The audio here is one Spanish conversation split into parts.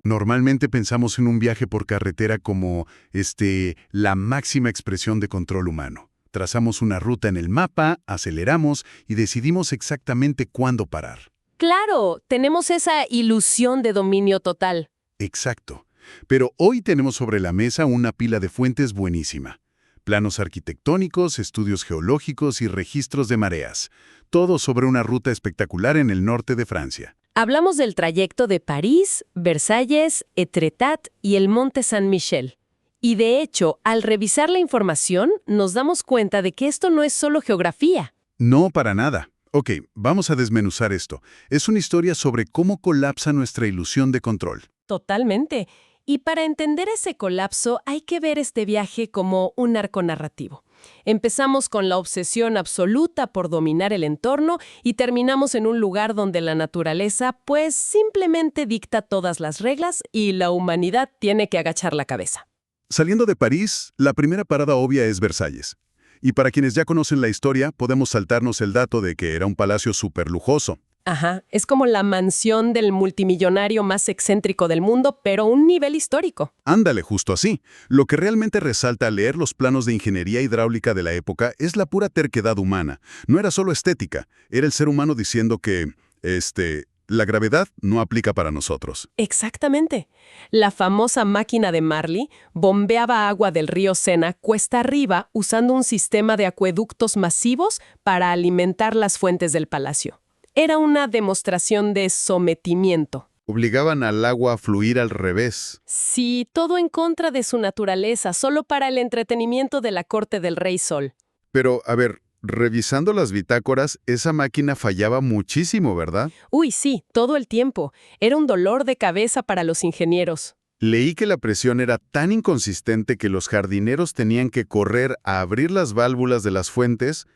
Normalmente pensamos en un viaje por carretera como, la máxima expresión de control humano. Trazamos una ruta en el mapa, aceleramos y decidimos exactamente cuándo parar. Claro, tenemos esa ilusión de dominio total. Exacto. Pero hoy tenemos sobre la mesa una pila de fuentes buenísima. Planos arquitectónicos, estudios geológicos y registros de mareas. Todo sobre una ruta espectacular en el norte de Francia. Hablamos del trayecto de París, Versalles, Etretat y el Monte Saint-Michel. Y de hecho, al revisar la información, nos damos cuenta de que esto no es solo geografía. No, para nada. Ok, vamos a desmenuzar esto. Es una historia sobre cómo colapsa nuestra ilusión de control. Totalmente. Y para entender ese colapso hay que ver este viaje como un arco narrativo. Empezamos con la obsesión absoluta por dominar el entorno y terminamos en un lugar donde la naturaleza pues simplemente dicta todas las reglas y la humanidad tiene que agachar la cabeza. Saliendo de París, la primera parada obvia es Versalles. Y para quienes ya conocen la historia, podemos saltarnos el dato de que era un palacio súper lujoso. Ajá, es como la mansión del multimillonario más excéntrico del mundo, pero a un nivel histórico. Ándale, justo así. Lo que realmente resalta al leer los planos de ingeniería hidráulica de la época es la pura terquedad humana. No era solo estética, era el ser humano diciendo que, la gravedad no aplica para nosotros. Exactamente. La famosa máquina de Marly bombeaba agua del río Sena cuesta arriba usando un sistema de acueductos masivos para alimentar las fuentes del palacio. Era una demostración de sometimiento. Obligaban al agua a fluir al revés. Sí, todo en contra de su naturaleza, solo para el entretenimiento de la corte del Rey Sol. Pero, a ver, revisando las bitácoras, esa máquina fallaba muchísimo, ¿verdad? Uy, sí, todo el tiempo. Era un dolor de cabeza para los ingenieros. Leí que la presión era tan inconsistente que los jardineros tenían que correr a abrir las válvulas de las fuentes,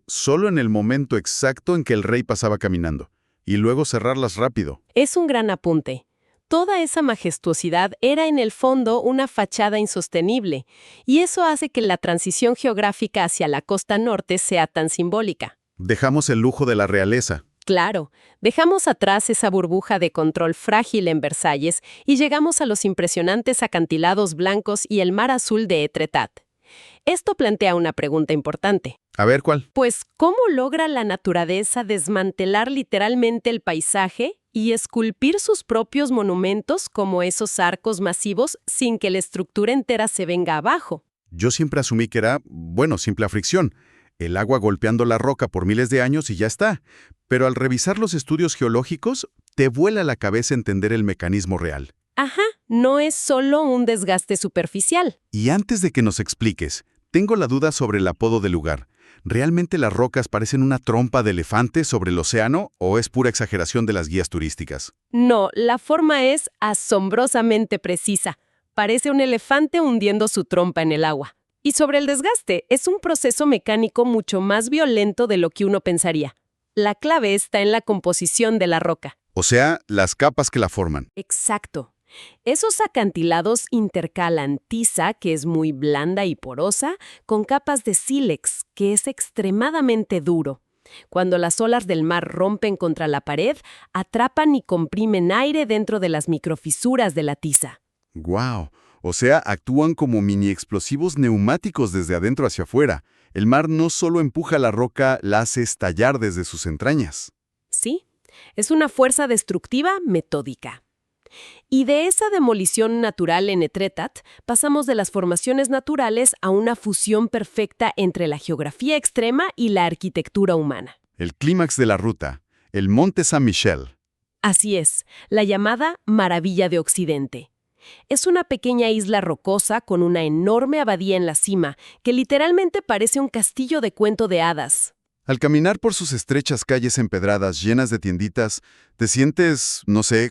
solo en el momento exacto en que el rey pasaba caminando, y luego cerrarlas rápido. Es un gran apunte. Toda esa majestuosidad era en el fondo una fachada insostenible, y eso hace que la transición geográfica hacia la costa norte sea tan simbólica. Dejamos el lujo de la realeza. Claro, dejamos atrás esa burbuja de control frágil en Versalles y llegamos a los impresionantes acantilados blancos y el mar azul de Etretat. Esto plantea una pregunta importante. A ver, ¿cuál? Pues, ¿cómo logra la naturaleza desmantelar literalmente el paisaje y esculpir sus propios monumentos como esos arcos masivos sin que la estructura entera se venga abajo? Yo siempre asumí que era, simple fricción. El agua golpeando la roca por miles de años y ya está. Pero al revisar los estudios geológicos, te vuela la cabeza entender el mecanismo real. Ajá, no es solo un desgaste superficial. Y antes de que nos expliques, tengo la duda sobre el apodo del lugar. ¿Realmente las rocas parecen una trompa de elefante sobre el océano o es pura exageración de las guías turísticas? No, la forma es asombrosamente precisa. Parece un elefante hundiendo su trompa en el agua. Y sobre el desgaste, es un proceso mecánico mucho más violento de lo que uno pensaría. La clave está en la composición de la roca. O sea, las capas que la forman. Exacto. Esos acantilados intercalan tiza, que es muy blanda y porosa, con capas de sílex, que es extremadamente duro. Cuando las olas del mar rompen contra la pared, atrapan y comprimen aire dentro de las microfisuras de la tiza. ¡Guau! O sea, actúan como mini explosivos neumáticos desde adentro hacia afuera. El mar no solo empuja la roca, la hace estallar desde sus entrañas. Sí, es una fuerza destructiva metódica. Y de esa demolición natural en Etretat, pasamos de las formaciones naturales a una fusión perfecta entre la geografía extrema y la arquitectura humana. El clímax de la ruta, el Monte Saint-Michel. Así es, la llamada Maravilla de Occidente. Es una pequeña isla rocosa con una enorme abadía en la cima, que literalmente parece un castillo de cuento de hadas. Al caminar por sus estrechas calles empedradas llenas de tienditas, te sientes,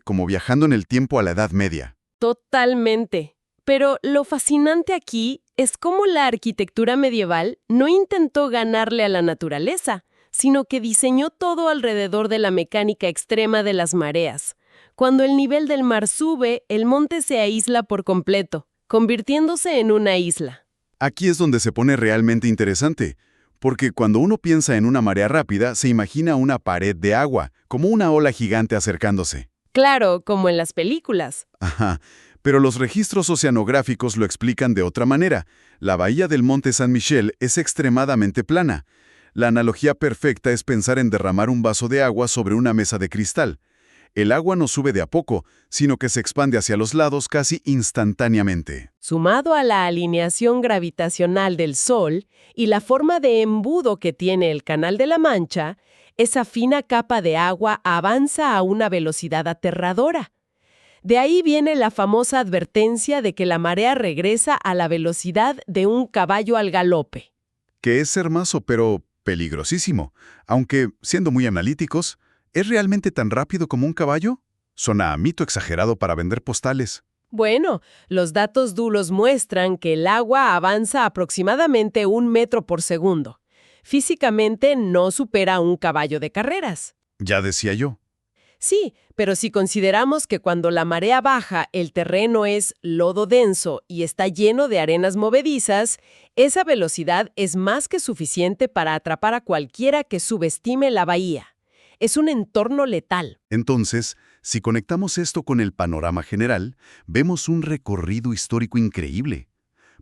como viajando en el tiempo a la Edad Media. Totalmente. Pero lo fascinante aquí es cómo la arquitectura medieval no intentó ganarle a la naturaleza, sino que diseñó todo alrededor de la mecánica extrema de las mareas. Cuando el nivel del mar sube, el monte se aísla por completo, convirtiéndose en una isla. Aquí es donde se pone realmente interesante, porque cuando uno piensa en una marea rápida, se imagina una pared de agua, como una ola gigante acercándose. Claro, como en las películas. Ajá, pero los registros oceanográficos lo explican de otra manera. La bahía del Monte San Michel es extremadamente plana. La analogía perfecta es pensar en derramar un vaso de agua sobre una mesa de cristal. El agua no sube de a poco, sino que se expande hacia los lados casi instantáneamente. Sumado a la alineación gravitacional del Sol y la forma de embudo que tiene el Canal de la Mancha, esa fina capa de agua avanza a una velocidad aterradora. De ahí viene la famosa advertencia de que la marea regresa a la velocidad de un caballo al galope. Que es hermoso, pero peligrosísimo. Aunque, siendo muy analíticos, ¿es realmente tan rápido como un caballo? Suena a mito exagerado para vender postales. Bueno, los datos duros muestran que el agua avanza aproximadamente 1 metro por segundo. Físicamente no supera a un caballo de carreras. Ya decía yo. Sí, pero si consideramos que cuando la marea baja el terreno es lodo denso y está lleno de arenas movedizas, esa velocidad es más que suficiente para atrapar a cualquiera que subestime la bahía. Es un entorno letal. Entonces, si conectamos esto con el panorama general, vemos un recorrido histórico increíble.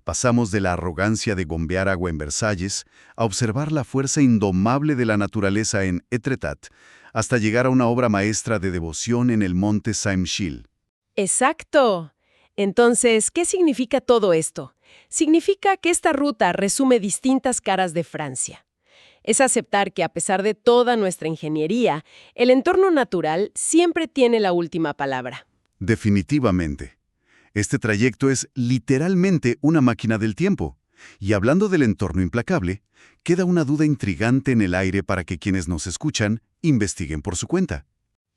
Pasamos de la arrogancia de bombear agua en Versalles a observar la fuerza indomable de la naturaleza en Etretat, hasta llegar a una obra maestra de devoción en el monte Saint-Michel. Exacto. Entonces, ¿qué significa todo esto? Significa que esta ruta resume distintas caras de Francia. Es aceptar que a pesar de toda nuestra ingeniería, el entorno natural siempre tiene la última palabra. Definitivamente. Este trayecto es literalmente una máquina del tiempo. Y hablando del entorno implacable, queda una duda intrigante en el aire para que quienes nos escuchan investiguen por su cuenta.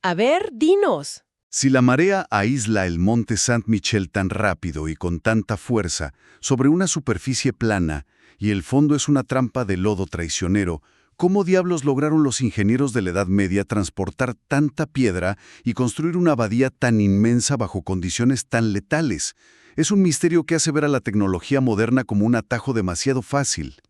A ver, dinos. Si la marea aísla el monte Saint-Michel tan rápido y con tanta fuerza sobre una superficie plana y el fondo es una trampa de lodo traicionero, ¿cómo diablos lograron los ingenieros de la Edad Media transportar tanta piedra y construir una abadía tan inmensa bajo condiciones tan letales? Es un misterio que hace ver a la tecnología moderna como un atajo demasiado fácil.